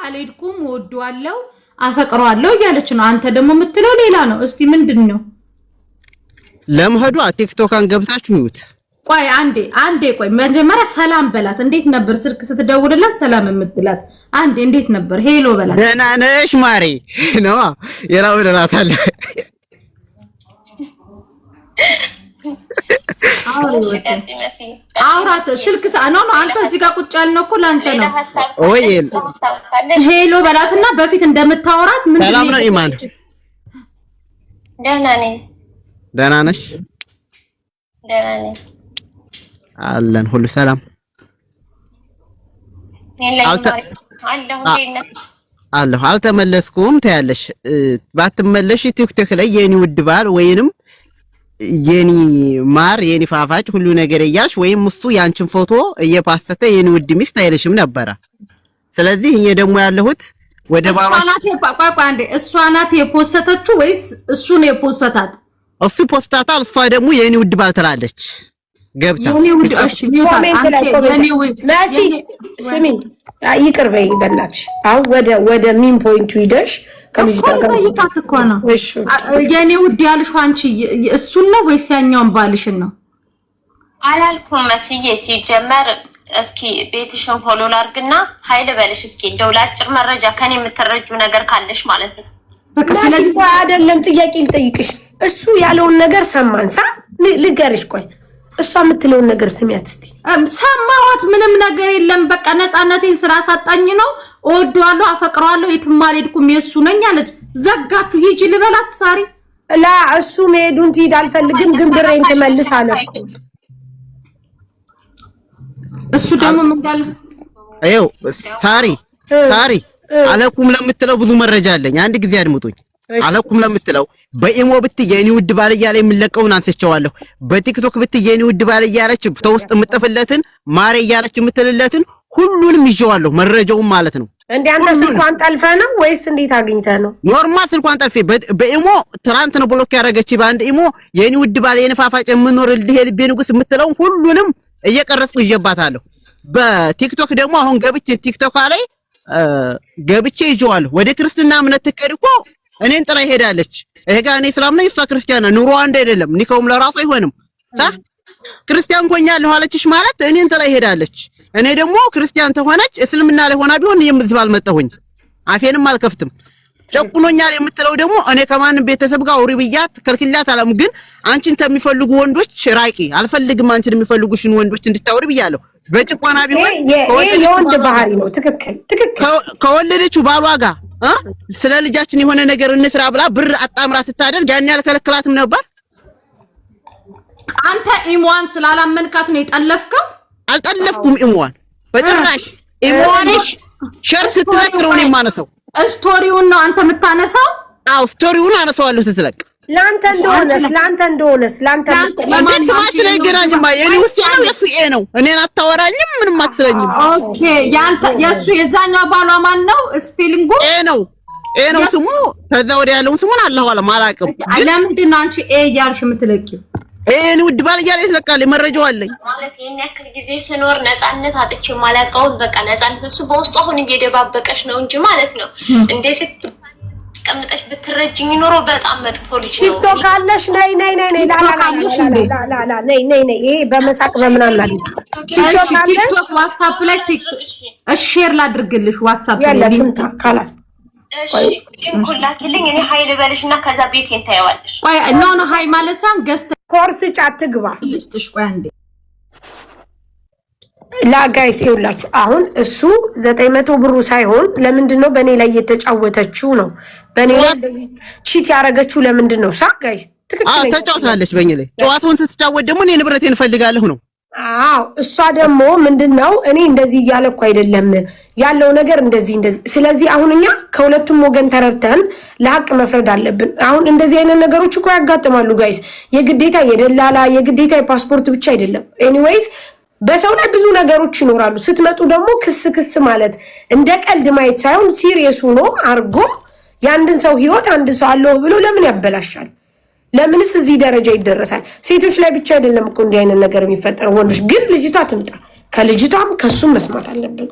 አልሄድኩም ወደዋለው አፈቅረዋለው እያለች ነው አንተ ደግሞ የምትለው ሌላ ነው እስቲ ምንድነው ለምሄዱ ቲክቶካን ገብታችሁ ይዩት ቆይ አንዴ ቆይ መጀመሪያ ሰላም በላት እንዴት ነበር ስልክ ስትደውልላት ሰላም የምትላት አንዴ እንዴት ነበር ሄሎ በላት ደህና ነሽ ማሪ ነው የራው ደላታለ አውራት ስልክ ነው አንተ እዚህ ጋር ቁጭ ያልነው እኮ ላንተ ነው ወይ ሄሎ በላትና በፊት እንደምታወራት ምን ሰላም ነው ኢማን ደህና ነኝ ደህና ነሽ ደህና ነኝ አለን ሁሉ ሰላም አለሁ አልተመለስኩም ታያለሽ ባትመለሽ ቲክቶክ ላይ የኔ ውድ ባል ወይንም የኔ ማር የኔ ፋፋጭ ሁሉ ነገር እያልሽ ወይም እሱ ያንቺን ፎቶ እየፓሰተ የኔ ውድ ሚስት አይልሽም ነበር ስለዚህ እኔ ደግሞ ያለሁት ወደ ባባሽ እሷ ናት የፖስተችው ወይስ እሱ ነው የፖስታት እሱ ፖስታታል እሷ ደግሞ የኔ ውድ ባል ትላለች ገብታ የኔ ውድ እሺ ኮሜንት ላይ የኔ ውድ ማሲ ስሚ ይቅር በይ በእናትሽ አሁን ወደ ሚን ፖይንቱ ሂደሽ ከልጅቷ ጋር ይጣት እኮ ነው እሺ የኔ ውድ ያልሽው አንቺ እሱን ነው ወይስ ያኛውን ባልሽን ነው አላልኩም መስዬ ሲጀመር እስኪ ቤትሽን ፎሎ ላርግና ኃይል በልሽ እስኪ እንደው ላጭር መረጃ ከኔ የምትረጁ ነገር ካለሽ ማለት ነው በቃ ስለዚህ አይደለም ጥያቄ ልጠይቅሽ እሱ ያለውን ነገር ሰማንሳ ልገርሽ ቆይ እሷ የምትለውን ነገር ስሚያት እስቲ ሰማዋት ምንም ነገር የለም በቃ ነፃነቴን ስራ ሳጣኝ ነው እወደዋለሁ አፈቅረዋለሁ የትም አልሄድኩም የሱ ነኝ አለች ዘጋችሁ ሂጂ ልበላት ሳሪ ላ እሱ መሄዱን ትሄድ አልፈልግም ግን ብሬን ትመልስ አለ እሱ ደግሞ ምን ጋር አየው ሳሪ አለኩም ለምትለው ብዙ መረጃ አለኝ አንድ ጊዜ አድምጡኝ አለኩም ለምትለው በኢሞ ብትየኒ ውድ ባል እያለ የሚለቀውን አንስቼዋለሁ በቲክቶክ ብትየኒ ውድ ባል እያለች ተውስጥ የምጥፍለትን ማሬ እያለች የምትልለትን ሁሉንም ይዤዋለሁ መረጃውን ማለት ነው እንዴ አንተ ስልኳን ጠልፈ ነው ወይስ እንዴት አግኝተ ነው ኖርማል ስልኳን ጠልፌ በኢሞ ትራንት ነው ብሎክ ያረጋች ባንድ ኢሞ የኒ ውድ ባል የነፋፋጭ የምኖርልህ የልቤ ንጉስ የምትለው ሁሉንም እየቀረጽኩ ይዤባታለሁ በቲክቶክ ደግሞ አሁን ገብቼ ቲክቶክ ላይ ገብቼ ይዤዋለሁ ወደ ክርስትና እምነት ትከሪኮ እኔን ጥላ ሄዳለች ይሄ ጋር እኔ እስላም ነኝ እሷ ክርስቲያን ነው ኑሮ አንድ አይደለም ኒካውም ለራሱ አይሆንም ሳ ክርስቲያን ሆኛለሁ አለችሽ ማለት እኔን ጥላ ሄዳለች እኔ ደግሞ ክርስቲያን ተሆነች እስልምና ላይ ሆና ቢሆን የምዝባል መጣሁኝ አፌንም አልከፍትም ጨቁኖኛል የምትለው ደግሞ እኔ ከማንም ቤተሰብ ጋር አውሪ ብያት ከልክላት አላም ግን አንቺን ተሚፈልጉ ወንዶች ራቂ አልፈልግም አንቺን የሚፈልጉሽን ወንዶች እንድታወሪ ብያለሁ በጭቋና ቢሆን የወንድ ባህሪ ነው ትክክል ከወለደችው ባሏ ጋር ስለ ልጃችን የሆነ ነገር እንስራ ብላ ብር አጣምራ ትታደርግ ያን ያልከለከላትም ነበር አንተ ኢሞዋን ስላላመንካት ነው የጠለፍከው አልጠለፍኩም ኢሞዋን በጭራሽ ኢሞዋንሽ ሸር ስትለክረው ነው የማነሳው ስቶሪውን ነው አንተ የምታነሳው አው ስቶሪውን አነሳዋለሁ ትትለቅ ላንተ እንደሆነስ ለምን ስማች ላይ ገናኝማ የኔ ውስጥ ነው የሱ ነው እኔን አታወራኝም ምንም አትለኝም ኦኬ ያንተ የሱ የዛኛው ባሏ ማን ነው ስፔሊንጉ ነው ስሙ ከዛ ወዲያ ያለው ስሙን አላህ ዋላ ማላቀም ለምንድን ነው አንቺ ያልሽ የምትለቂው እኔ ውድ ባል እያለ ይስለቃል መረጃው አለኝ ማለት የኔ ያክል ጊዜ ስኖር ነፃነት አጥቼ ማላቀው በቃ ነፃነት እሱ በውስጡ አሁን እየደባበቀሽ ነው እንጂ ማለት ነው እንዴ አስቀምጠሽ ብትረጅኝ ኖሮ በጣም መጥፎ ልጅ ነው ቲክቶክ አለሽ ነይ ላ ነይ ይሄ በመሳቅ በመናና ቲክቶክ ዋትስአፕ ላይ ሼር ላድርግልሽ ዋትስአፕ ላይ ሊንክ ካላስ እሺ እንኩላክልኝ እኔ ኃይል በልሽና ከዛ ቤቴን ታየዋለሽ ቆይ ኖ ሃይ ማለሳን ገስት ኮርስ ጫት ትግባ ልስጥሽ ቆይ አንዴ ላጋይስ ይውላችሁ አሁን እሱ 900 ብሩ ሳይሆን ለምንድነው በኔ ላይ የተጫወተችው ነው በኔ ላይ ቺት ያረጋችሁ ለምንድነው ጋይስ ትክክል ተጫውታለች በእኔ ላይ ጨዋታውን ትጫወት ደግሞ እኔ ንብረቴን ፈልጋለሁ ነው አዎ እሷ ደግሞ ምንድነው እኔ እንደዚህ እያለኩ አይደለም ያለው ነገር እንደዚህ ስለዚህ አሁን እኛ ከሁለቱም ወገን ተረርተን ለሐቅ መፍረድ አለብን አሁን እንደዚህ አይነት ነገሮች እኮ ያጋጥማሉ ጋይስ የግዴታ የደላላ የግዴታ የፓስፖርት ብቻ አይደለም ኤኒዌይስ በሰው ላይ ብዙ ነገሮች ይኖራሉ ስትመጡ ደግሞ ክስ ማለት እንደ ቀልድ ማየት ሳይሆን ሲሪየስ ሆኖ አርጎ ያንድን ሰው ህይወት አንድ ሰው አለው ብሎ ለምን ያበላሻል ለምንስ እዚህ ደረጃ ይደረሳል ሴቶች ላይ ብቻ አይደለም እኮ እንዲህ አይነት ነገር የሚፈጠረው ወንዶች ግን ልጅቷ ትምጣ ከልጅቷም ከሱም መስማት አለብን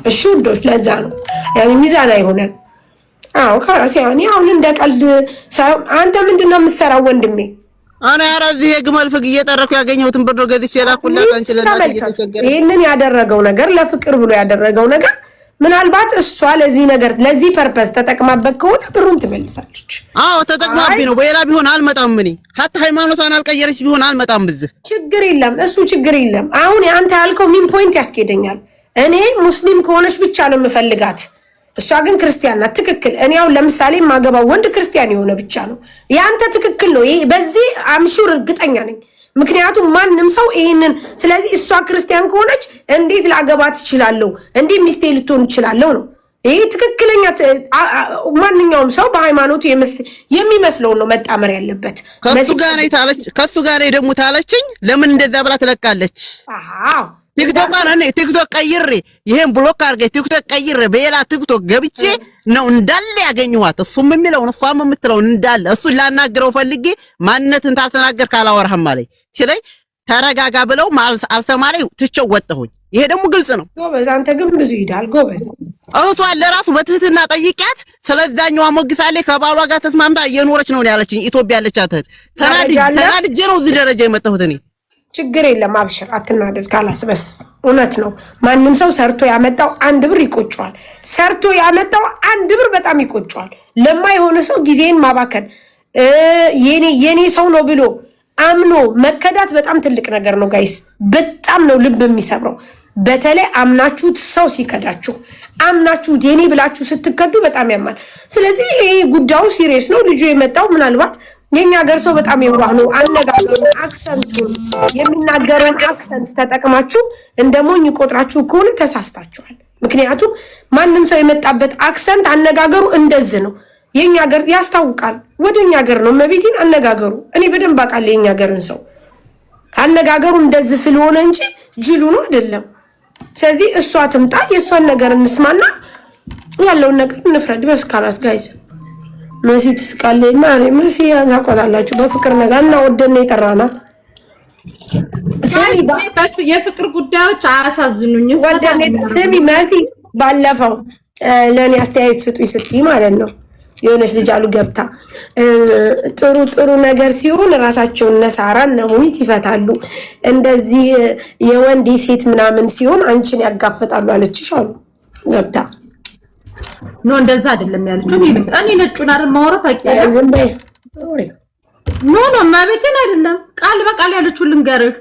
እሺ ውዶች፣ ለዛ ነው ያው ሚዛን አይሆንም። አዎ ከራሴ ያኔ አሁን እንደ ቀልድ ሳይሆን አንተ ምንድነው የምትሰራው ወንድሜ? አና ያራዚህ የግመል ፍግ እየጠረኩ ያገኘሁትን ብር ነው ገዝቼ ላኩላት። አንቺ ለናት እየተቸገረ ይሄንን ያደረገው ነገር ለፍቅር ብሎ ያደረገው ነገር ምናልባት እሷ ለዚህ ነገር ለዚህ ፐርፐስ ተጠቅማበት ከሆነ ብሩን ትመልሳለች። አዎ ተጠቅማብኝ ነው። በሌላ ቢሆን አልመጣም። እኔ ሀታ ሃይማኖቷን አልቀየረች ቢሆን አልመጣም። ብዝህ ችግር የለም እሱ ችግር የለም። አሁን አንተ ያልከው ሚን ፖይንት ያስኬደኛል። እኔ ሙስሊም ከሆነች ብቻ ነው የምፈልጋት፣ እሷ ግን ክርስቲያን ናት። ትክክል። እኔ አሁን ለምሳሌ የማገባው ወንድ ክርስቲያን የሆነ ብቻ ነው። ያንተ ትክክል ነው። ይሄ በዚህ አምሹር እርግጠኛ ነኝ። ምክንያቱም ማንም ሰው ይሄንን ስለዚህ እሷ ክርስቲያን ከሆነች እንዴት ላገባት እችላለሁ? እንዴት ሚስቴ ልትሆን እችላለሁ ነው። ይሄ ትክክለኛ ማንኛውም ሰው በሃይማኖቱ የሚመስለውን ነው መጣመር ያለበት። ከሱ ጋር ነው ታለች። ከሱ ጋር ነው ደግሞ ታለችኝ። ለምን እንደዛ ብላ ትለቃለች? አዎ ቲክቶክ አነ ቲክቶክ ቀይሬ ይሄን ብሎክ አድርጌ ቲክቶክ ቀይሬ በሌላ ቲክቶክ ገብቼ ነው እንዳለ ያገኘኋት። እሱም የሚለውን እሷም የምትለውን እንዳለ እሱን ላናግረው ፈልጌ ማንነትን ታልተናገር ካላወራህም አለኝ። ስለዚህ ተረጋጋ ብለው አልሰማለኝ ትቼው ወጣሁኝ። ይሄ ደግሞ ግልጽ ነው። ጎበዝ አንተ ግን ብዙ ይዳል ጎበዝ። እህቷን ለራሱ በትህትና ጠይቂያት ስለዛኛው ሞግሳለች። ከባሏ ጋር ተስማምታ እየኖረች ነው ያለችኝ። ኢትዮጵያ ያለቻት ተናድጄ ነው እዚህ ደረጃ የመጣሁት እኔ። ችግር የለም አብሽር፣ አትናደድ። ካላስበስ እውነት ነው። ማንም ሰው ሰርቶ ያመጣው 1 ብር ይቆጨዋል። ሰርቶ ያመጣው 1 ብር በጣም ይቆጨዋል። ለማይሆነ ሰው ጊዜን ማባከን የኔ ሰው ነው ብሎ አምኖ መከዳት በጣም ትልቅ ነገር ነው ጋይስ። በጣም ነው ልብ የሚሰብረው። በተለይ አምናችሁት ሰው ሲከዳችሁ፣ አምናችሁት የኔ ብላችሁ ስትከዱ በጣም ያማል። ስለዚህ ይሄ ጉዳዩ ሲሪየስ ነው። ልጁ የመጣው ምናልባት የኛ ሀገር ሰው በጣም የዋህ ነው። አነጋገሩ አክሰንቱን የሚናገረውን አክሰንት ተጠቅማችሁ እንደሞኝ ቆጥራችሁ ከሆነ ተሳስታችኋል። ምክንያቱም ማንም ሰው የመጣበት አክሰንት አነጋገሩ እንደዚህ ነው። የኛ ሀገር ያስታውቃል። ወደኛ ሀገር ነው መቤቴን አነጋገሩ እኔ በደንብ አውቃለሁ። የኛ ሀገርን ሰው አነጋገሩ እንደዚህ ስለሆነ እንጂ ጅሉ ነው አይደለም። ስለዚህ እሷ ትምጣ፣ የእሷን ነገር እንስማና ያለውን ነገር እንፍረድ። በስ ካላስ ጋይዝ መሲ ትስቃለች። ማሪ መሲ ያዛቆታላችሁ በፍቅር ነገር እና ወደነ ይጠራናት። የፍቅር ጉዳዮች አያሳዝኑኝም። ወደነ ስሚ መሲ ባለፈው ለኔ አስተያየት ስጡኝ ስትይ ማለት ነው የሆነች ልጅ አሉ ገብታ ጥሩ ነገር ሲሆን ራሳቸውን ነሳራን ነሙኒት ይፈታሉ፣ እንደዚህ የወንድ ሴት ምናምን ሲሆን አንቺን ያጋፍጣሉ አለችሽ አሉ ገብታ። ኖ እንደዛ አይደለም ያለችው። እኔ ነጩን አይደል ማውራት አቂያ ዝም በይ። ኖ ማበቴን አይደለም ቃል በቃል ያለችው ልንገርህ።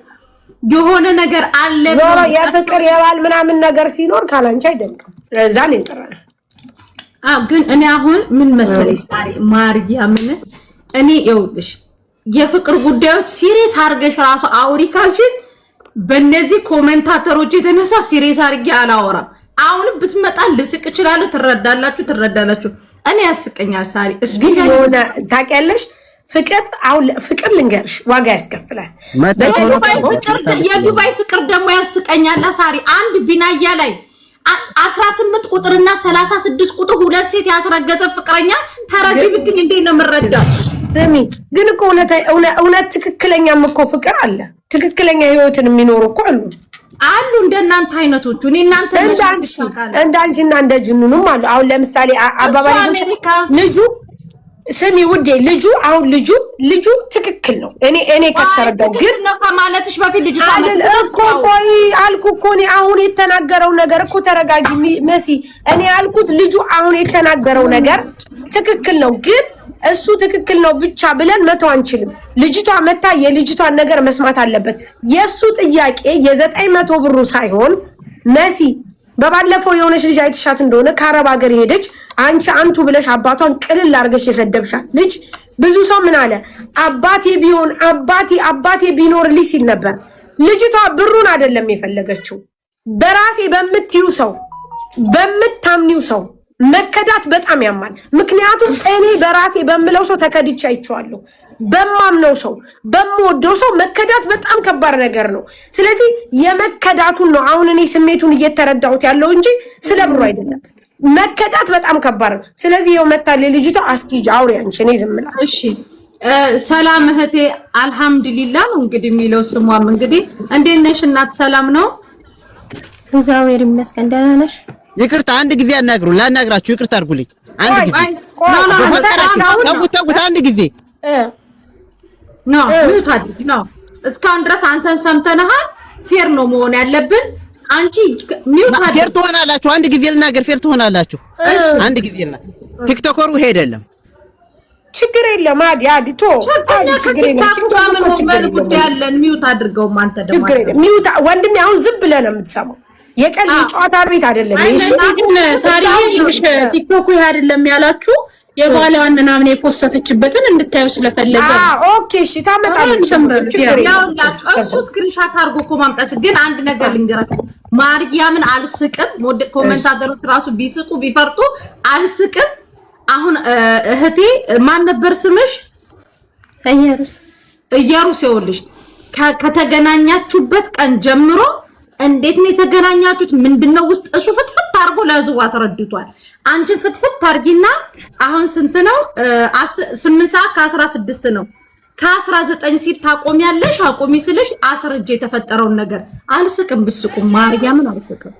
የሆነ ነገር አለ ኖ የፍቅር የባል ምናምን ነገር ሲኖር ካላንቺ አይደንቅም። እዛ ነው የጠራነው። ግን እኔ አሁን ምን መሰለሽ ማርያምን እኔ ይኸውልሽ የፍቅር ጉዳዮች ሲሪየስ አድርገሽ ራሱ አውሪ ካልሽን በእነዚህ ኮሜንታተሮች የተነሳ ሲሪየስ አድርጌ አላወራም። አሁን ብትመጣ ልስቅ እችላለሁ። ትረዳላችሁ። እኔ ያስቀኛል ሳሪ እስቢሻል ሆነ ታውቂያለሽ። ፍቅር ልንገርሽ ዋጋ ያስከፍላል። የዱባይ ፍቅር ደግሞ ያስቀኛል ሳሪ። አንድ ቢናያ ላይ 18 ቁጥርና 36 ቁጥር ሁለት ሴት ያስረገዘ ፍቅረኛ ተረጂ ብትኝ እንዴት ነው የምረዳው? ስሚ ግን እኮ እውነት ትክክለኛም እኮ ፍቅር አለ። ትክክለኛ ህይወትን የሚኖሩ እኮ አሉ እንደናንተ አይነቶቹ። እኔ እናንተ እንዳንቺና እንደ ጅኑንም አሉ። አሁን ለምሳሌ አባባሪ ልጁ ስሚ ውዴ ልጁ ትክክል ነው። እኔ ከተረዳው ግን ነው ከማለትሽ በፊት ልጅ እኮ ቆይ አልኩ እኮ እኔ አሁን የተናገረው ነገር እኮ ተረጋጊ መሲ። እኔ ያልኩት ልጁ አሁን የተናገረው ነገር ትክክል ነው፣ ግን እሱ ትክክል ነው ብቻ ብለን መተው አንችልም። ልጅቷ መታ የልጅቷን ነገር መስማት አለበት። የሱ ጥያቄ የ900 ብሩ ሳይሆን መሲ በባለፈው የሆነች ልጅ አይተሻት እንደሆነ ከአረብ ሀገር ሄደች። አንቺ አንቱ ብለሽ አባቷን ቅልል አድርገሽ የሰደብሻት ልጅ ብዙ ሰው ምን አለ አባቴ ቢሆን አባቴ ቢኖርልኝ ሲል ነበር። ልጅቷ ብሩን አይደለም የፈለገችው። በራሴ በምትዩ ሰው በምታምኒው ሰው መከዳት በጣም ያማል። ምክንያቱም እኔ በራሴ በምለው ሰው ተከድቼ አይቼዋለሁ። በማምነው ሰው በምወደው ሰው መከዳት በጣም ከባድ ነገር ነው። ስለዚህ የመከዳቱን ነው አሁን እኔ ስሜቱን እየተረዳሁት ያለው እንጂ ስለ ብሩ አይደለም። መከዳት በጣም ከባድ ነው። ስለዚህ ይኸው መታለ ልጅቷ አስኪጅ አውሪ አንቺ እኔ ዝም ብላ። እሺ ሰላም እህቴ አልሐምዱሊላህ ነው እንግዲህ የሚለው ስሟም እንግዲህ እንዴት ነሽ እናት? ሰላም ነው እግዚአብሔር ይመስገን። ደህና ነሽ? ይቅርታ አንድ ጊዜ ላናግራችሁ ይቅርታ አድርጉልኝ። አንድ ጊዜ ተውት አንድ ጊዜ ሚውት አድርግ እስካሁን ድረስ አንተን ሰምተናል። ፌር ነው መሆን ያለብን። አንቺ ሚውት አድርግ። ፌር ትሆናላችሁ። አንድ ጊዜ ልናገር ፌር ትሆናላችሁ። አንድ ጊዜ ቲክቶከሩ ሄደ የለም ችግር የለም አዲቶ ችግር የለም ጉዳይ ያለን ሚውት አድርገው። አንተ ደግሞ ችግር የለም ሚውት ወንድሜ አሁን ዝም ብለህ ነው የምትሰማው። የቀን የጨዋታ ቤት አይደለም ይሄ። ሳሪ ቲክቶክ ይሄ አይደለም ያላችሁ የባሏን ምናምን የፖስተችበትን እንድታዩ ስለፈለገ ኦኬ እሺ ታመጣለች። ችግር የለም እሱ ስክሪንሻት አድርጎ እኮ ማምጣት። ግን አንድ ነገር ልንገራችሁ ማርያምን አልስቅም። ኮሜንታተሮች ራሱ ቢስቁ ቢፈርጡ አልስቅም። አሁን እህቴ ማን ነበር ስምሽ? እየሩስ ይኸውልሽ ከተገናኛችሁበት ቀን ጀምሮ እንዴት ነው የተገናኛችሁት? ምንድነው ውስጥ እሱ ፍትፍት አድርጎ ለህዝቡ አስረድቷል። አንቺን ፍትፍት አድርጊና አሁን ስንት ነው? 8 ሰዓት ከ16 ነው። ከ19 ሲል ታቆሚያለሽ። አቆሚ ስልሽ አስረጅ የተፈጠረውን ነገር። አልስቅም ብስቁም ማርያምን አልስቅም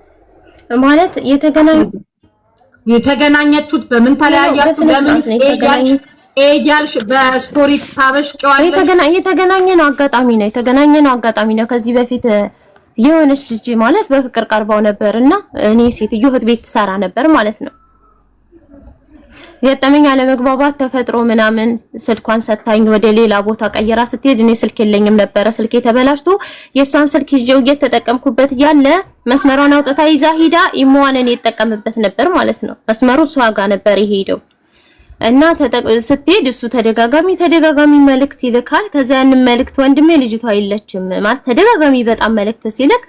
ማለት የተገናኛችሁት በምን ተለያያችሁ? በምን ኤጃልሽ በስቶሪ ታበሽቀዋለሽ? የተገናኘ ነው አጋጣሚ ነው። ከዚህ በፊት የሆነች ልጅ ማለት በፍቅር ቀርባው ነበርና እኔ ሴትዮ እህት ቤት ትሰራ ነበር ማለት ነው። የጠመኛ አለመግባባት ተፈጥሮ ምናምን ስልኳን ሰታኝ ወደ ሌላ ቦታ ቀየራ ስትሄድ እኔ ስልክ የለኝም ነበር። ስልኬ ተበላሽቶ የሷን ስልክ ይዤው እየተጠቀምኩበት ያለ መስመሯን አውጥታ ይዛ ሂዳ ኢሞዋን እኔ እጠቀምበት ነበር ማለት ነው። መስመሩ እሷ ጋር ነበር የሄደው እና ስትሄድ እሱ ተደጋጋሚ መልእክት ይልካል። ከዛ ያንን መልእክት ወንድሜ ልጅቷ አይለችም ማለት ተደጋጋሚ በጣም መልእክት ሲልክ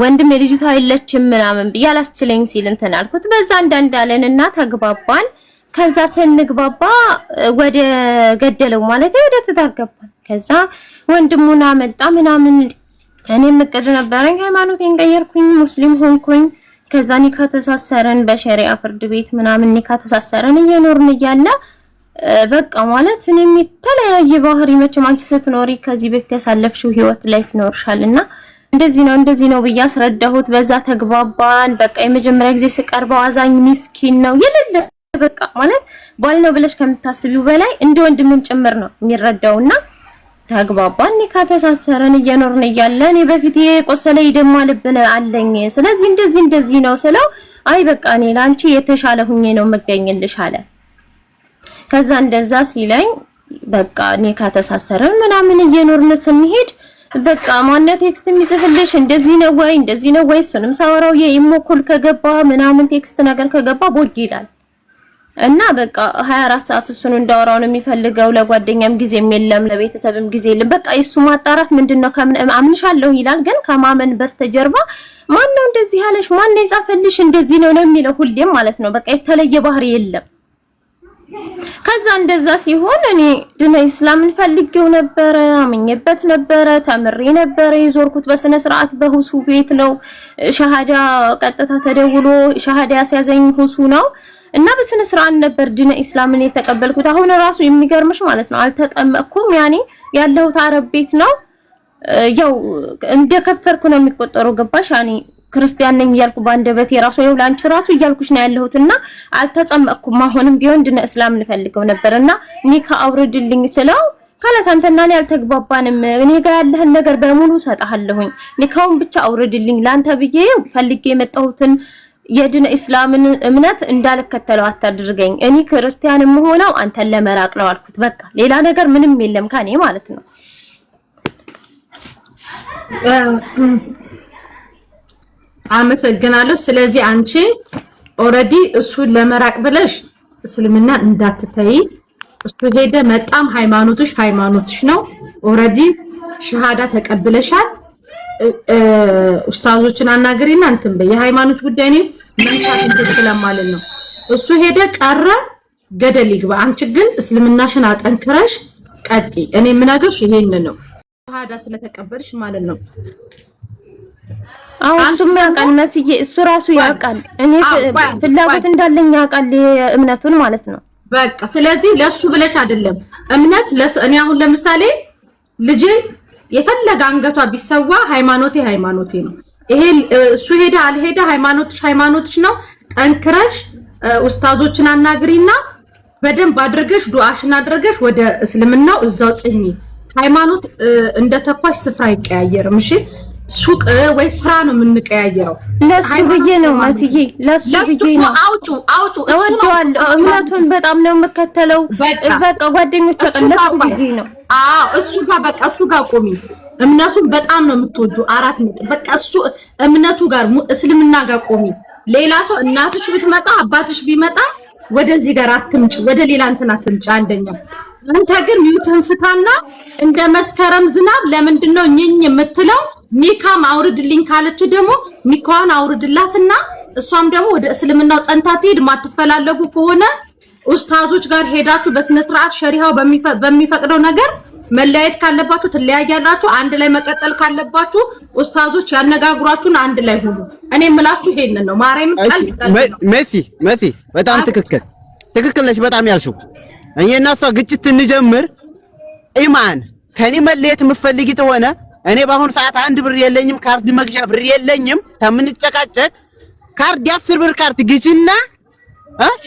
ወንድሜ ልጅቷ አይለችም ምናምን ያላስችለኝ ሲል እንትን አልኩት። በዛ እንዳለንና ተግባባን። ከዛ ስንግባባ ወደ ገደለው ማለት ወደ ትዳር ገባን። ከዛ ወንድሙና መጣ ምናምን እኔም እቅድ ነበረኝ። ሃይማኖቴን ቀየርኩኝ፣ ሙስሊም ሆንኩኝ። ከዛ ኒካ ተሳሰረን በሸሪዓ ፍርድ ቤት ምናምን ኒካ ተሳሰረን እየኖርን እያለ በቃ ማለት እኔም የተለያየ ባህሪ መቼም አንቺ ስትኖሪ ከዚህ በፊት ያሳለፍሽው ህይወት ላይ ይኖርሻልና እንደዚህ ነው ብዬ አስረዳሁት። በዛ ተግባባን። በቃ የመጀመሪያ ጊዜ ስቀርበው አዛኝ ምስኪን ነው የሌለ በቃ ማለት ባል ነው ብለሽ ከምታስቢው በላይ እንደ ወንድምም ጭምር ነው የሚረዳውና ተግባባን። ኒካ ተሳሰረን እየኖርን እያለ እኔ በፊት የቆሰለ ይደማ ልብ አለኝ። ስለዚህ እንደዚህ ነው ስለው አይ በቃ እኔ ላንቺ የተሻለ ሁኜ ነው መገኝልሽ አለ። ከዛ እንደዛ ሲለኝ በቃ ኒካ ተሳሰረን ምናምን እየኖርን ስንሄድ በቃ ማንነት ቴክስት የሚጽፍልሽ እንደዚህ ነው ወይ እሱንም ሳወራው የኢሞ ኮል ከገባ ምናምን ቴክስት ነገር ከገባ ቦግ ይላል እና በቃ 24 ሰዓት እሱን እንዳወራው ነው የሚፈልገው። ለጓደኛም ጊዜም የለም ለቤተሰብም ጊዜ የለም። በቃ እሱ ማጣራት ምንድነው አምንሻለሁ ይላል፣ ግን ከማመን በስተጀርባ ማን ነው እንደዚህ ያለሽ ማን ነው የጻፈልሽ እንደዚህ ነው የሚለው ሁሌም ማለት ነው። በቃ የተለየ ባህሪ የለም። ከዛ እንደዛ ሲሆን እኔ ድነ እስላምን ፈልጌው ነበር፣ አምኜበት ነበር፣ ተምሬ ነበር የዞርኩት በስነ ስርዓት በሁሱ ቤት ነው። ሻሃዳ ቀጥታ ተደውሎ ሻሃዳ ያስያዘኝ ሁሱ ነው እና በስነ ስርዓት ነበር ድነ እስላምን የተቀበልኩት። አሁን ራሱ የሚገርምሽ ማለት ነው አልተጠመቅኩም። ያኔ ያለሁት አረብ ቤት ነው። ያው እንደከፈርኩ ነው የሚቆጠረው ገባሽ? ያኔ ክርስቲያን ነኝ እያልኩ ባንደበት የራሱ ይው ላንቺ ራሱ እያልኩሽ ነው ያለሁትና አልተጠመቅኩም። አሁንም ቢሆን ድነ እስላም እንፈልገው ነበርና ኒካ አውርድልኝ ስለው ካለሳንተና እኔ አልተግባባንም። እኔ ጋር ያለህን ነገር በሙሉ ሰጣለሁኝ፣ ኒካውን ብቻ አውርድልኝ ላንተ ብዬ ፈልጌ የመጣሁትን የድነ እስላምን እምነት እንዳልከተለው አታድርገኝ። እኔ ክርስቲያንም ሆነው አንተን ለመራቅ ነው አልኩት። በቃ ሌላ ነገር ምንም የለም ከኔ ማለት ነው። አመሰግናለሁ። ስለዚህ አንቺ ኦሬዲ እሱን ለመራቅ ብለሽ እስልምና እንዳትተይ። እሱ ሄደ መጣም ሃይማኖትሽ ነው። ኦሬዲ ሸሃዳ ተቀብለሻል። ኡስታዞችን አናግሪና እንትን በይ። የሃይማኖት ጉዳይ ነው መንካት እንትን ስለማለት ነው። እሱ ሄደ ቀረ ገደል ይግባ። አንቺ ግን እስልምናሽን አጠንክረሽ ቀጢ። እኔ የምናገርሽ ይሄን ነው። ሸሃዳ ስለተቀበልሽ ማለት ነው። እሱም ያውቃል መስዬ፣ እሱ ራሱ ያውቃል እኔ ፍላጎት እንዳለኝ ያውቃል እምነቱን ማለት ነው። በቃ ስለዚህ ለሱ ብለሽ አይደለም እምነት እኔ አሁን ለምሳሌ ልጄ የፈለገ አንገቷ ቢሰዋ ሃይማኖቴ ነው። ይሄ እሱ ሄደ አልሄደ ሃይማኖትሽ ነው። ጠንክረሽ ኡስታዞችን አናግሪና በደንብ አድርገሽ ዱዓሽን አድርገሽ ወደ እስልምናው እዛው ጽኚ። ሃይማኖት እንደ ተኳሽ ስፍራ አይቀያየርም። እሺ ሱቅ ወይ ስራ ነው የምንቀያየረው። ለሱ ብዬ ነው ማስዬ፣ ለሱ ብዬ ነው። አውጩ እወደዋለሁ። እምነቱን በጣም ነው የምከተለው። በቃ ጓደኞቼ ለሱ ብዬ ነው። እሱ ጋር ቆሚ። እምነቱን በጣም ነው የምትወጁ። 4 ነጥብ። በቃ እሱ እምነቱ ጋር እስልምና ጋር ቆሚ። ሌላ ሰው እናትሽ ብትመጣ አባትሽ ቢመጣ ወደዚህ ጋር አትምጪ፣ ወደ ሌላ እንትን አትምጪ። አንደኛ አንተ ግን ሚውትን ፍታና እንደ መስከረም ዝናብ ለምንድነው ኝኝ የምትለው? ኒካም አውርድልኝ ካለች ደግሞ ኒካዋን አውርድላትና እሷም ደግሞ ወደ እስልምናው ጸንታ ትሄድ። ማትፈላለጉ ከሆነ ኡስታዞች ጋር ሄዳችሁ በስነ ስርዓት ሸሪዓው በሚፈቅደው ነገር መለያየት ካለባችሁ ትለያያላችሁ። አንድ ላይ መቀጠል ካለባችሁ ኡስታዞች ያነጋግሯችሁን አንድ ላይ ሁሉ። እኔ የምላችሁ ይሄንን ነው። ማርያም መሲ በጣም ትክክል ነሽ። በጣም ያልሽው እኔና እሷ ግጭት እንጀምር። ኢማን ከኔ መለየት የምትፈልጊ ተሆነ እኔ በአሁኑ ሰዓት 1 ብር የለኝም፣ ካርድ መግዣ ብር የለኝም። ከምንጨቃጨቅ ካርድ 10 ብር ካርድ ግዢና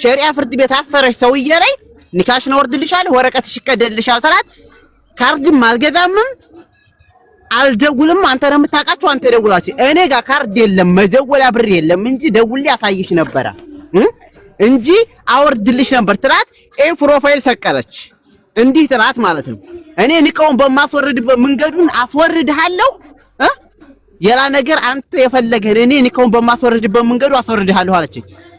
ሸሪዓ ፍርድ ቤት አሰረሽ ሰውዬ ላይ ኒካሽን ወርድልሻል፣ ወረቀትሽ ይቀደልሻል ተላት። ካርድም አልገዛምም አልደውልም። አንተ ነው የምታውቃቸው፣ አንተ ደውላችሁ። እኔ ጋር ካርድ የለም መደወያ ብር የለም እንጂ ደውልልኝ ያሳይሽ ነበረ እንጂ አወርድልሽ ነበር ትላት። ፕሮፋይል ሰቀለች እንዲህ ትላት ማለት ነው። እኔ ንቀውን በማስወርድበት መንገዱን አስወርድሃለሁ። የላ ነገር አንተ የፈለገህ እኔ ንቀውን በማስወርድበት መንገዱ አስወርድሃለሁ አለች።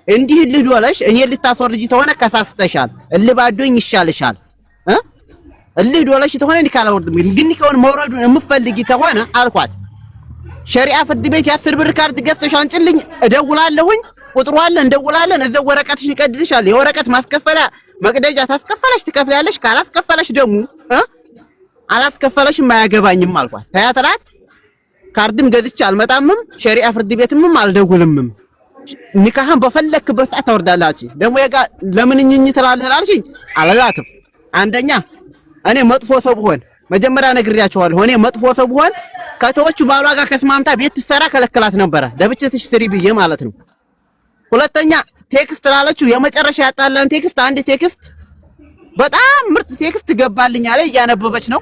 እንዲህ ልዶለሽ እኔ ልታስወርጂ ተሆነ ከሳስተሻል፣ እልባዶኝ ይሻልሻል። እልዶለሽ ተሆነ ንካላወርድም ግን ንቀውን መውረዱን የምፈልጊ ተሆነ አልኳት። ሸሪዓ ፍርድ ቤት 10 ብር ካርድ ገዝተሽ አንጭልኝ፣ እደውላለሁኝ። ቁጥሩ አለ፣ እንደውላለን። እዛው ወረቀትሽ ይቀድልሻል። የወረቀት ማስከፈያ መቅደጃ ታስከፈለሽ ትከፍያለሽ። ካላስከፈለሽ ደግሞ አላስከፈለሽም አያገባኝም አልኳት። ታያተላት ካርድም ገዝቼ አልመጣምም፣ ሸሪዓ ፍርድ ቤትም አልደውልምም። ኒካህን በፈለክበት ሰዓት ታወርዳላችሁ። ደግሞ የጋ ለምን እኝኝ ትላለህ አልሽኝ። አላላትም። አንደኛ እኔ መጥፎ ሰው ብሆን መጀመሪያ ነግሬያቸዋለሁ። እኔ መጥፎ ሰው ብሆን ከተወቹ ባሏ ጋር ከስማምታ ቤት ትሰራ ከለከላት ነበረ፣ ለብቻትሽ ስሪ ብዬ ማለት ነው። ሁለተኛ ቴክስት ላለችው የመጨረሻ ያጣላን ቴክስት፣ አንድ ቴክስት በጣም ምርጥ ቴክስት ገባልኝ አለ። እያነበበች ነው።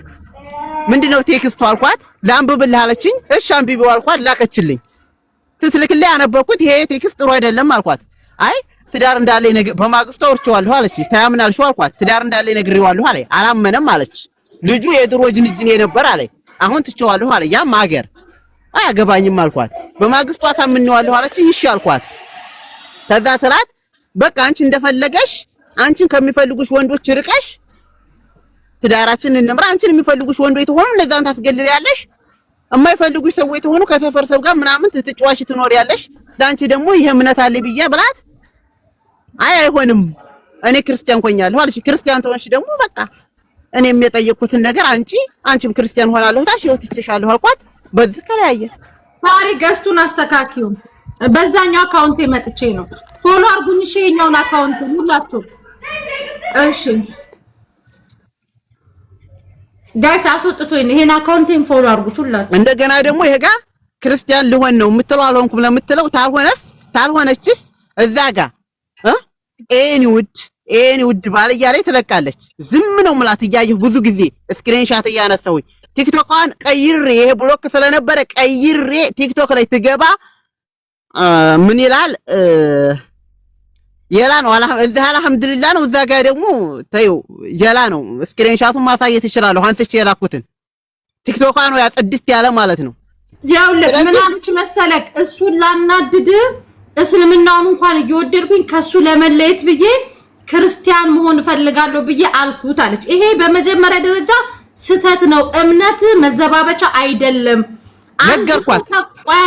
ምንድነው ቴክስቱ አልኳት። ላንብብልህ አለችኝ። እሺ አንብቢው አልኳት። ላከችልኝ። ትትልክልኝ ያነበብኩት ይሄ ቴክስት ጥሩ አይደለም አልኳት። አይ ትዳር እንዳለኝ ነገር በማግስቱ አውርቼዋለሁ አለች። ታያምናልሽ አልኳት። ትዳር እንዳለኝ ነግሬዋለሁ አለ። አላመነም አለች። ልጁ የድሮ ጅንጅን ነበር አለ። አሁን ትቼዋለሁ አለ። ያም ሀገር አያገባኝም አልኳት። በማግስቱ አሳምኜዋለሁ አለች። እሺ አልኳት። ከዛ ትላት በቃ አንቺ እንደፈለገሽ አንቺን ከሚፈልጉሽ ወንዶች ርቀሽ ትዳራችን እንምራ። አንቺን የሚፈልጉሽ ወንዶች ተሆኑ ለዛን ታስገልልያለሽ፣ የማይፈልጉሽ ሰዎች ተሆኑ ከሰፈር ሰው ጋር ምናምን ትትጫዋሽ ትኖሪያለሽ። ዳንቺ ደግሞ ይሄ እምነት አለ ብዬ ብላት አይ አይሆንም እኔ ክርስቲያን ሆኛለሁ አለች። ክርስቲያን ተሆንሽ ደግሞ በቃ እኔም የጠየቅኩትን ነገር አንቺም ክርስቲያን ሆናለሁ ታሽ ይወትችሻለሁ አልኳት። በዚህ ተለያየ። ታሪ ገስቱን አስተካክዩ። በዛኛው አካውንቴ መጥቼ ነው። ፎሎ አርጉኝ። እሺ የኛውን አካውንት ሁላችሁ እሺ ጋይስ አስወጥቶኝ ይሄን አካውንቴን ፎሎ አርጉት ሁላችሁ። እንደገና ደግሞ ይሄ ጋር ክርስቲያን ልሆን ነው የምትለው አልሆንኩም ለምትለው ታልሆነችስ እዛ ጋር ኤኒ ውድ ባል እያለች ትለቃለች። ዝም ነው ምላት እያየሁ ብዙ ጊዜ ስክሪንሻት እያነሳሁኝ ቲክቶክን ቀይሬ ይሄ ብሎክ ስለነበረ ቀይሬ ቲክቶክ ላይ ትገባ ምን ይላል የላ ነው እዛ አልሐምዱሊላህ ነው። እዛ ጋር ደግሞ ተይው የላ ነው። ስክሪንሻቱን ማሳየት ይችላል። አንስቼ የላኩትን ቲክቶክ ነው ያጽድስት ያለ ማለት ነው። ያው ለምናምች መሰለክ እሱን ላናድድ እስልምናውን እንኳን እየወደድኩኝ ከሱ ለመለየት ብዬ ክርስቲያን መሆን ፈልጋለሁ ብዬ አልኩት አለች። ይሄ በመጀመሪያ ደረጃ ስተት ነው። እምነት መዘባበቻ አይደለም። ነገርኳት። ቆይ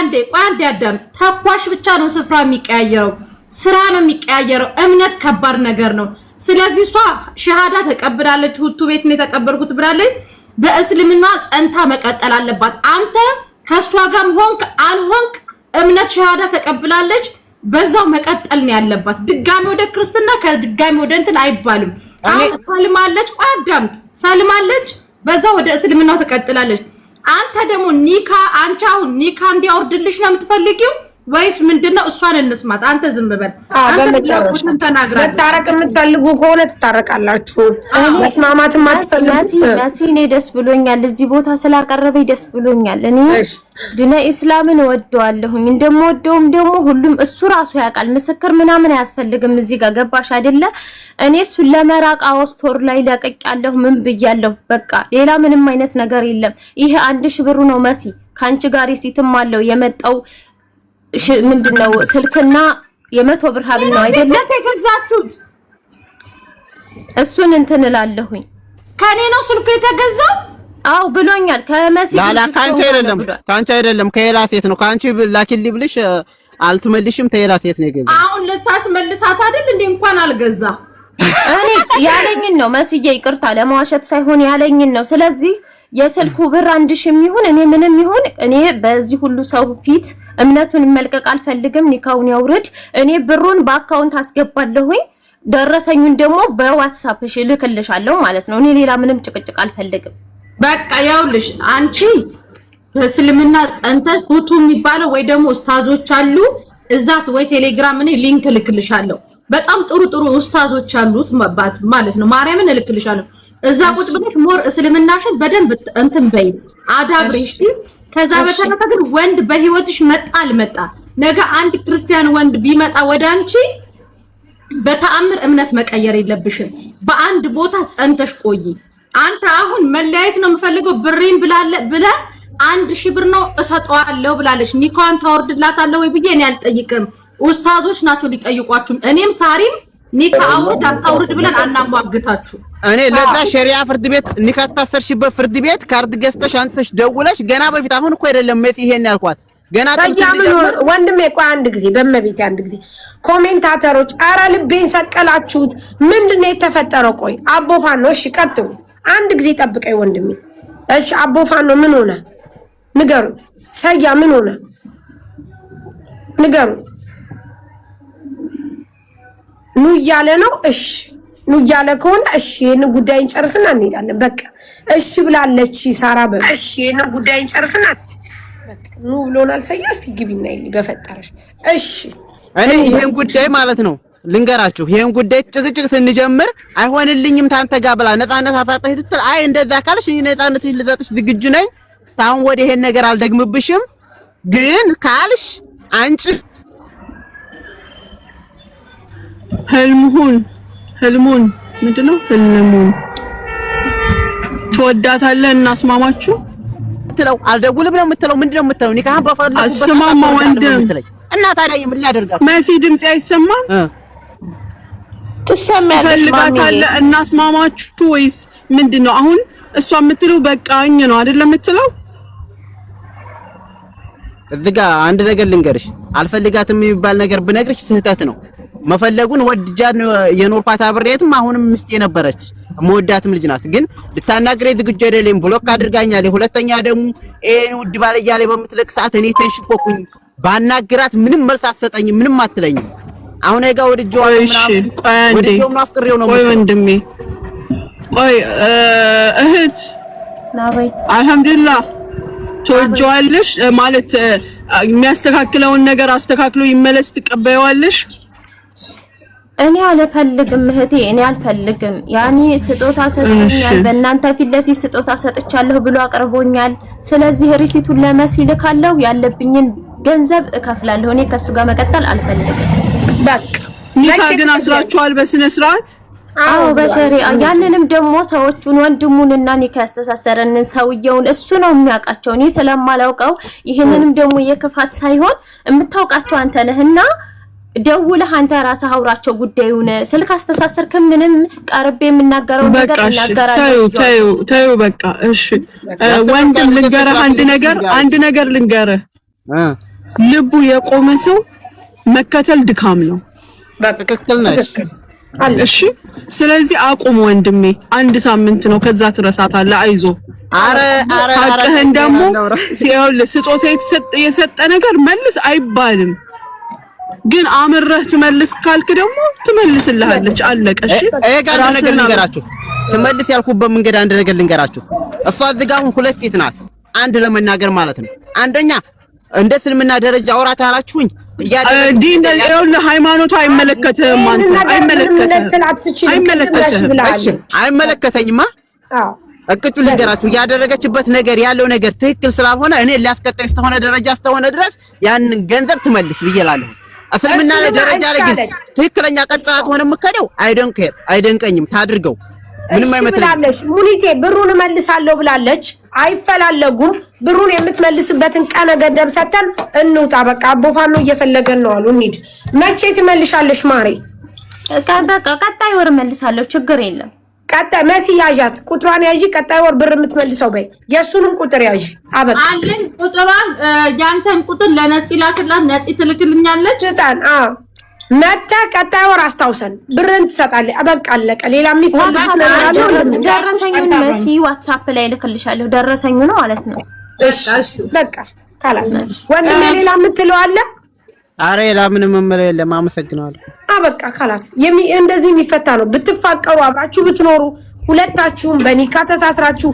አንዴ አዳም። ተኳሽ ብቻ ነው ስፍራ የሚቀያየረው፣ ስራ ነው የሚቀያየረው። እምነት ከባድ ነገር ነው። ስለዚህ እሷ ሸሃዳ ተቀብላለች። ሁቱ ቤት ነው የተቀበልኩት ብላለች። በእስልምና ጸንታ መቀጠል አለባት። አንተ ከሷ ጋር ሆንክ አልሆንክ እምነት ሸሃዳ ተቀብላለች። በዛው መቀጠል ነው ያለባት። ድጋሚ ወደ ክርስትና ከድጋሚ ወደ እንትን አይባልም። አሁን ሰልማለች። ቆይ አዳምጥ። ሰልማለች፣ በዛው ወደ እስልምናው ተቀጥላለች። አንተ ደግሞ ኒካ አንቺ አሁን ኒካ እንዲያወርድልሽ ነው የምትፈልጊው ወይስ ምንድነው? እሷን እንስማት። አንተ ዝም በል። አንተ ለምን ተናግራ? መታረቅ የምትፈልጉ ከሆነ ትታረቃላችሁ። መስማማት የማትፈልጉ መሲ እኔ ደስ ብሎኛል፣ እዚህ ቦታ ስላቀረበኝ ደስ ብሎኛል። እኔ ድነ ኢስላምን ወደዋለሁኝ፣ እንደምወደውም ደግሞ ሁሉም እሱ ራሱ ያውቃል። ምስክር ምናምን አያስፈልግም። እዚህ ጋር ገባሽ አይደለ? እኔ እሱን ለመራቅ አውስቶር ላይ ለቀቅያለሁ። ምን ብያለሁ? በቃ ሌላ ምንም አይነት ነገር የለም። ይሄ 1000 ብሩ ነው መሲ፣ ካንቺ ጋር ሲትም አለው የመጣው ምንድነው ስልክና የ100 ብር ሀብል ነው አይደለም የተገዛችሁት? እሱን እንትን እላለሁኝ። ከኔ ነው ስልኩ የተገዛው? አው ብሎኛል። ከመሲ ላላ ካንቺ አይደለም ከሌላ ሴት ነው። ካንቺ ላኪልኝ ብልሽ አልትመልሽም። ከሌላ ሴት ነው የገዛው። አሁን ልታስመልሳት አይደል እንዴ? እንኳን አልገዛ እኔ ያለኝን ነው መስዬ፣ ይቅርታ ለማዋሸት ሳይሆን ያለኝን ነው። ስለዚህ የስልኩ ብር 1000 ይሁን እኔ ምንም ይሁን እኔ በዚህ ሁሉ ሰው ፊት እምነቱን መልቀቅ አልፈልግም። ኒካውን ያውርድ። እኔ ብሩን በአካውንት አስገባለሁኝ፣ ደረሰኙን ደግሞ በዋትስአፕሽ ልክልሻለሁ ማለት ነው። እኔ ሌላ ምንም ጭቅጭቅ አልፈልግም። በቃ ያውልሽ አንቺ በእስልምና ጸንተሽ ፉቱ የሚባለው ወይ ደግሞ ኡስታዞች አሉ እዛት ወይ ቴሌግራም እኔ ሊንክ ልክልሻለሁ። በጣም ጥሩ ጥሩ ኡስታዞች አሉት ማለት ነው። ማርያምን እልክልሻለሁ። እዛ ቁጭ ብለሽ ሞር እስልምናሽን በደንብ እንትን በይ አዳብሪሽ። ከዛ በተረፈ ግን ወንድ በህይወትሽ መጣ አልመጣ ነገ አንድ ክርስቲያን ወንድ ቢመጣ ወደ አንቺ በተአምር እምነት መቀየር የለብሽም። በአንድ ቦታ ጸንተሽ ቆይ። አንተ አሁን መለያየት ነው የምፈልገው ብሬን ብለ 1000 ብር ነው እሰጠዋለሁ ብላለች። ኒካን ታወርድላታለህ ወይ ብዬ እኔ አልጠይቅም። ኡስታዞች ናቸው ሊጠይቋችሁ። እኔም ሳሪም ኒካ አውርድ አታውርድ ብለን አናሟግታችሁ። እኔ ለዛ ሸሪዓ ፍርድ ቤት ኒካ ታሰርሽበት ፍርድ ቤት ካርድ ገዝተሽ አንተሽ ደውለሽ ገና በፊት አሁን እኮ አይደለም መሲ ይሄን ያልኳት ገና ወንድሜ ቆይ አንድ ጊዜ በመቤት አንድ ጊዜ ኮሜንታተሮች አረ ልቤን ሰቀላችሁት። ምንድነው የተፈጠረው? ቆይ አቦፋን ነው። እሺ ቀጥሉ። አንድ ጊዜ ጠብቀኝ ወንድሜ። እሺ አቦፋን ነው ምን ሆነ ንገሩ። ሰያ ምን ሆነ ንገሩ። ኑ እያለ ነው። እሺ ኑ እያለ ከሆነ እሺ ይሄን ጉዳይን ጨርስና እንሄዳለን። በቃ እሺ ብላለች ሳራ። በቃ እሺ ይሄን ጉዳይን ጨርስና በቃ ኑ ብሎናል። ሰያ እስኪ ግቢና ይልኝ በፈጠረሽ። እሺ እኔ ይሄን ጉዳይ ማለት ነው ልንገራችሁ። ይሄን ጉዳይ ጭቅጭቅ ስንጀምር አይሆንልኝም ታንተ ጋር ብላ ነፃነት አሳጣሽ ትል። አይ እንደዛ ካልሽ እኔ ነፃነትሽ ልሰጥሽ ዝግጁ ነኝ። ታውን ወደ ይሄን ነገር አልደግምብሽም። ግን ካልሽ አንቺ ህልሙን ምንድነው? ህልሙን ትወዳታለህ እናስማማችሁ ትለው አልደውልም ነው የምትለው። ምንድነው የምትለው? ኒካህ በፈለኩበት አስማማ ወንድም እና ታዲያ ምን ላደርጋት? መሲ ድምጽ አይሰማም? ትሰማያለሽ? ፈልጋታለህ እናስማማችሁ ወይስ ምንድነው? አሁን እሷ የምትለው በቃኝ ነው አይደለም የምትለው? እዚህ ጋር አንድ ነገር ልንገርሽ። አልፈልጋትም የሚባል ነገር ብነግርሽ ስህተት ነው። መፈለጉን ወድጃት የኖርኳት አብሬያትም አሁንም ምስጤ ነበረች። መወዳትም ልጅ ናት። ግን ልታናግረኝ ዝግጁ አይደለም። ብሎክ አድርጋኛለች። ሁለተኛ ደግሞ ውድ ባለ እያለች በምትለቅ ሰዓት እኔ ተንሽኮኩኝ። ባናግራት ምንም መልስ አትሰጠኝም። ምንም አትለኝም። አሁን አይጋ ወድጄው ምናምን አፍቅሬው ነው። ቆይ ወንድሜ ቆይ እህት ናበይ አልሐምዱሊላህ ትወጂዋለሽ ማለት የሚያስተካክለውን ነገር አስተካክሎ ይመለስ ትቀበይዋለሽ? እኔ አልፈልግም እህቴ፣ እኔ አልፈልግም። ያኔ ስጦታ ሰጥቶኛል፣ በእናንተ ፊት ለፊት ስጦታ ሰጥቻለሁ ብሎ አቅርቦኛል። ስለዚህ ሪሲቱን ለመሲ ልካለሁ፣ ያለብኝን ገንዘብ እከፍላለሁ። እኔ ከሱ ጋር መቀጠል አልፈልግም። በቃ ኒካ ግን አስራችኋል በስነ ስርዓት? አዎ በሸሪዓ። ያንንም ደግሞ ሰዎቹን ወንድሙንና ኒካ ያስተሳሰረንን ሰውየውን እሱ ነው የሚያውቃቸው፣ እኔ ስለማላውቀው። ይሄንንም ደግሞ የክፋት ሳይሆን የምታውቃቸው አንተ ነህና ደውለህ አንተ ራስህ አውራቸው ጉዳዩን። ስልክ አስተሳሰርክም ምንም ቀርቤ የምናገረው ነገር እናገራለሁ። ታዩ በቃ እሺ። ወንድም ልንገርህ አንድ ነገር ልንገርህ። ልቡ የቆመ ሰው መከተል ድካም ነው። በትክክል ነሽ። እሺ ስለዚህ አቁም ወንድሜ። አንድ ሳምንት ነው፣ ከዛ ትረሳታለህ። አይዞ። አረ ሀቅህን ደግሞ ሲያውልህ ስጦታ የሰጠ ነገር መልስ አይባልም። ግን አምረህ ትመልስ ካልክ ደግሞ ትመልስልሃለች። አለቀ። እሺ ጋር ነገር ልንገራችሁ። ትመልስ ያልኩበት መንገድ አንድ ነገር ልንገራችሁ። እሷ እዚህ ጋር አሁን ሁለት ፊት ናት። አንድ ለመናገር ማለት ነው። አንደኛ እንደ እስልምና ደረጃ አውራት አላችሁኝ ዲን ሃይማኖቱ አይመለከትም። አንተ አይመለከተኝማ። እቅጩ ልንገራችሁ ያደረገችበት ነገር ያለው ነገር ትክክል ስላልሆነ እኔ ሊያስቀጣኝ እስከሆነ ደረጃ እስከሆነ ድረስ ያንን ገንዘብ ትመልስ ብዬላለሁ። እስልምና ላይ ደረጃ ላይ ግን ትክክለኛ ቀጥላት ሆነ የምከደው አይደንቀኝም። ታድርገው ምንም አይመስልሽ። ሙኒቴ ብሩን እመልሳለሁ ብላለች። አይፈላለጉም። ብሩን የምትመልስበትን ቀነ ገደብ ሰተን እንውጣ። በቃ አቦፋኖ እየፈለገን ነው አሉ። እንሂድ። መቼ ትመልሻለሽ ማሬ? በቃ ቀጣይ ወር እመልሳለሁ። ችግር የለም። ቀጣይ መሲ ያዣት፣ ቁጥሯን ያዢ። ቀጣይ ወር ብር የምትመልሰው በይ። የሱንም ቁጥር ያዢ። አበቃ አለን። ቁጥሯን ያንተን ቁጥር ለነፂ ላክላት። ነፂ ትልክልኛለች። ስጣን። መጣ ቀጣይ ወር አስታውሰን ብርን ትሰጣለህ። በቃ አለቀ። ሌላ የሚፈልግ ነገር አለ? ደረሰኙን መሲ ዋትስአፕ ላይ ልክልሻለሁ። ደረሰኙ ነው ማለት ነው። እሺ በቃ ካላስ ወንድሜ ሌላ የምትለው አለ? አረ ለምንም መመለስ የለም። አመሰግናለሁ። በቃ ካላስ እንደዚህ የሚፈታ ነው። ብትፋቀሩ አብራችሁ ብትኖሩ ሁለታችሁም በኒካ ተሳስራችሁ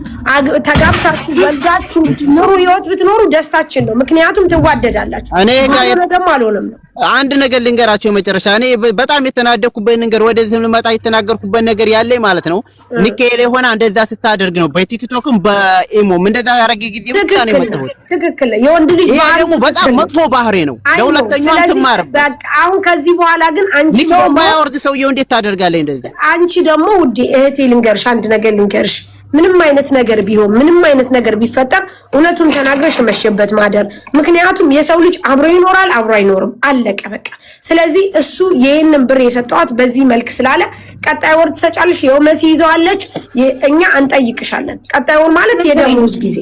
ተጋብታችሁ ወልዳችሁ ኑሩ ህይወት ብትኖሩ ደስታችን ነው። ምክንያቱም ትዋደዳላችሁ። እኔ ጋር ደግሞ አልሆነም። አንድ ነገር ልንገራችሁ የመጨረሻ እኔ በጣም የተናደኩበት ነገር ወደዚህ ልመጣ የተናገርኩበት ነገር ያለኝ ማለት ነው። ኒካኤል ሆና እንደዛ ስታደርግ ነው በቲክቶክም በኢሞም እንደዛ ያረገ ጊዜ ብቻ ነው የመጣው። ትክክል። የወንድ ልጅ ይሄ ደግሞ በጣም መጥፎ ባህሪ ነው። ለሁለተኛው ትማር። በቃ አሁን ከዚህ በኋላ ግን አንቺ ኒካው ባያወርድ ሰውየው እንዴት ታደርጋለህ እንደዚህ? አንቺ ደግሞ ውዴ እህቴ ልንገርሽ አንድ ነገር ልንገርሽ። ምንም አይነት ነገር ቢሆን ምንም አይነት ነገር ቢፈጠር እውነቱን ተናግረሽ መሸበት ማደር። ምክንያቱም የሰው ልጅ አብሮ ይኖራል አብሮ አይኖርም። አለቀ በቃ። ስለዚህ እሱ ይሄንን ብር የሰጠዋት በዚህ መልክ ስላለ ቀጣይ ወር ትሰጫለሽ። ይኸው መሲ ይዘዋለች። እኛ እንጠይቅሻለን። ቀጣይ ወር ማለት የደሞዝ ጊዜ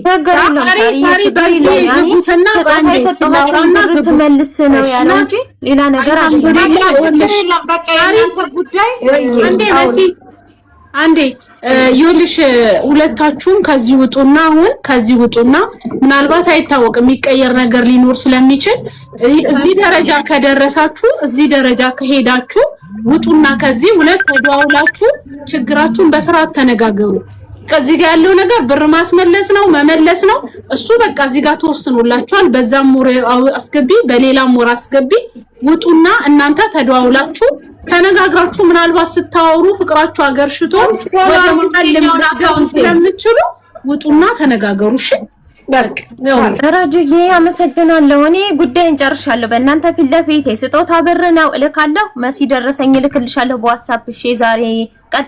ትመልስ ነው ያለው እንጂ ሌላ ነገር አንዴ ይኸውልሽ ሁለታችሁም ከዚህ ውጡና አሁን ከዚህ ውጡና ምናልባት አይታወቅም የሚቀየር ነገር ሊኖር ስለሚችል እዚህ ደረጃ ከደረሳችሁ እዚህ ደረጃ ከሄዳችሁ ውጡና ከዚህ ሁለት ተደዋውላችሁ ችግራችሁን በስርዓት ተነጋገሩ። ከዚህ ጋር ያለው ነገር ብር ማስመለስ ነው መመለስ ነው። እሱ በቃ እዚህ ጋር ተወስኖላችኋል። በዛም ሞር አስገቢ በሌላም ሞር አስገቢ። ውጡና እናንተ ተደዋውላችሁ ተነጋግራችሁ ምናልባት ስታወሩ ፍቅራችሁ አገርሽቶ ወደም ስለምትችሉ ውጡና ተነጋገሩ። እሺ ረጁዬ አመሰግናለሁ። እኔ ጉዳይን ጨርሻለሁ። በእናንተ ፊት ለፊት የስጦታ ብር ነው እልካለሁ። መሲ ደረሰኝ እልክልሻለሁ በዋትስአፕ። እሺ ዛሬ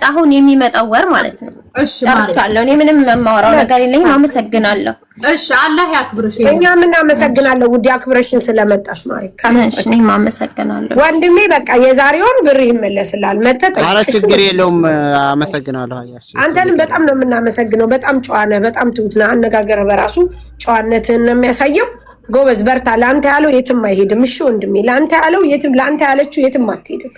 አሁን የሚመጣው ወር ማለት ነው። እሺ ጨርሻለሁ። እኔ ምንም የማወራው ነገር የለኝም። አመሰግናለሁ። እሺ አላህ ያክብርሽ። እኛ ምን አመሰግናለሁ ውድ አክብረሽን ስለመጣሽ ማለት ካለሽ እኔም አመሰግናለሁ ወንድሜ። በቃ የዛሬ ወር ብር ይመለስላል። መተት ኧረ ችግር የለውም። አመሰግናለሁ። አያሽ አንተንም በጣም ነው የምናመሰግነው። በጣም ጨዋ ነህ፣ በጣም ትሁት ነህ። አነጋገር በራሱ ጨዋነትህን ነው የሚያሳየው። ጎበዝ በርታ። ለአንተ ያለው የትም አይሄድም። እሺ ወንድሜ፣ ለአንተ ያለው የትም ለአንተ ያለችው የትም አትሄድም።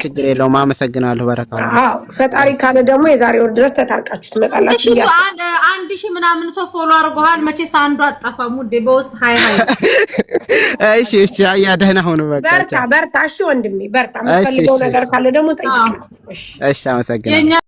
ችግር የለውም። አመሰግናለሁ። በረካው። አዎ ፈጣሪ ካለ ደግሞ የዛሬ ወር ድረስ ተታርቃችሁ ትመጣላችሁ። እሺ አንድ ሺህ ምናምን ሰው ፎሎ አድርጎሃል። መቼስ አንዱ አጠፋም ውዴ። በውስጥ ሃይ እሺ አያ ደህና ሆኖ በቃ በርታ። እሺ ወንድሜ በርታ። የምትፈልገው ነገር ካለ ደግሞ ጠይቅ። እሺ አመሰግናለሁ።